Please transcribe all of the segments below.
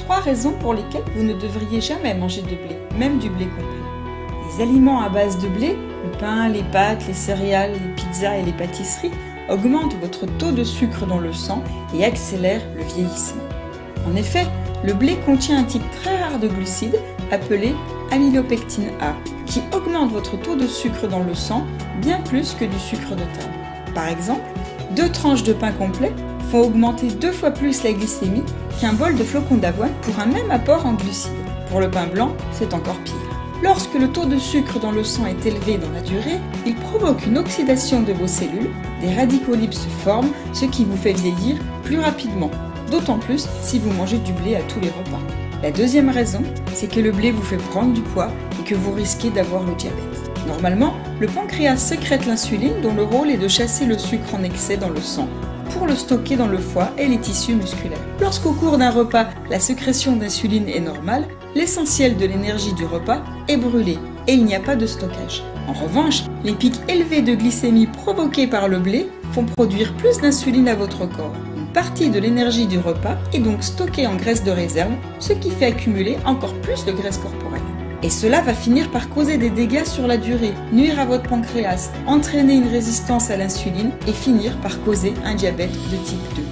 3 raisons pour lesquelles vous ne devriez jamais manger de blé, même du blé complet. Les aliments à base de blé, le pain, les pâtes, les céréales, les pizzas et les pâtisseries augmentent votre taux de sucre dans le sang et accélèrent le vieillissement. En effet, le blé contient un type très rare de glucides appelé amylopectine A, qui augmente votre taux de sucre dans le sang bien plus que du sucre de table. Par exemple, 2 tranches de pain complet font augmenter 2 fois plus la glycémie qu'un bol de flocons d'avoine pour un même apport en glucides. Pour le pain blanc, c'est encore pire. Lorsque le taux de sucre dans le sang est élevé dans la durée, il provoque une oxydation de vos cellules, des radicaux libres se forment, ce qui vous fait vieillir plus rapidement, d'autant plus si vous mangez du blé à tous les repas. La deuxième raison, c'est que le blé vous fait prendre du poids et que vous risquez d'avoir le diabète. Normalement, le pancréas sécrète l'insuline dont le rôle est de chasser le sucre en excès dans le sang pour le stocker dans le foie et les tissus musculaires. Lorsqu'au cours d'un repas, la sécrétion d'insuline est normale, l'essentiel de l'énergie du repas est brûlé et il n'y a pas de stockage. En revanche, les pics élevés de glycémie provoqués par le blé font produire plus d'insuline à votre corps. Une partie de l'énergie du repas est donc stockée en graisse de réserve, ce qui fait accumuler encore plus de graisse corporelle. Et cela va finir par causer des dégâts sur la durée, nuire à votre pancréas, entraîner une résistance à l'insuline et finir par causer un diabète de type 2.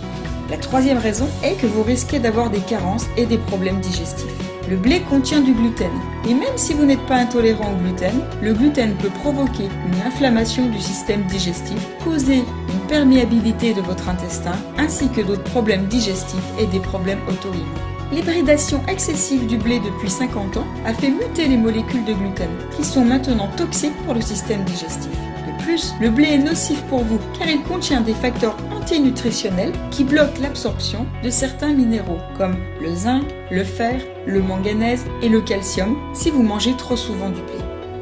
La troisième raison est que vous risquez d'avoir des carences et des problèmes digestifs. Le blé contient du gluten, et même si vous n'êtes pas intolérant au gluten, le gluten peut provoquer une inflammation du système digestif, causer une perméabilité de votre intestin, ainsi que d'autres problèmes digestifs et des problèmes auto-immuns. L'hybridation excessive du blé depuis 50 ans a fait muter les molécules de gluten, qui sont maintenant toxiques pour le système digestif. De plus, le blé est nocif pour vous, car il contient des facteurs antinutritionnels qui bloquent l'absorption de certains minéraux, comme le zinc, le fer, le manganèse et le calcium, si vous mangez trop souvent du blé.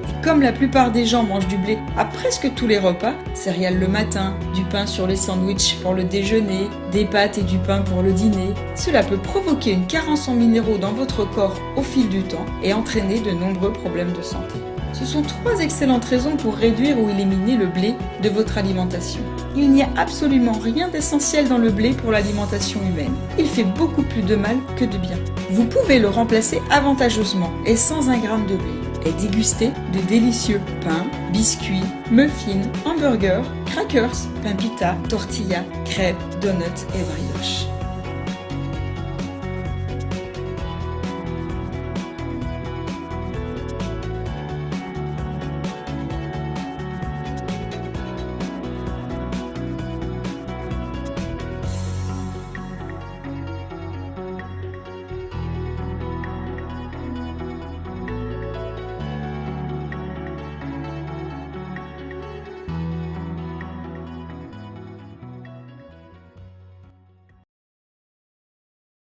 Et comme la plupart des gens mangent du blé à presque tous les repas, céréales le matin, du pain sur les sandwichs pour le déjeuner, des pâtes et du pain pour le dîner, cela peut provoquer une carence en minéraux dans votre corps au fil du temps et entraîner de nombreux problèmes de santé. Ce sont 3 excellentes raisons pour réduire ou éliminer le blé de votre alimentation. Il n'y a absolument rien d'essentiel dans le blé pour l'alimentation humaine. Il fait beaucoup plus de mal que de bien. Vous pouvez le remplacer avantageusement et sans 1 gramme de blé. Et déguster de délicieux pains, biscuits, muffins, hamburgers, crackers, pain pita, tortillas, crêpes, donuts et brioches.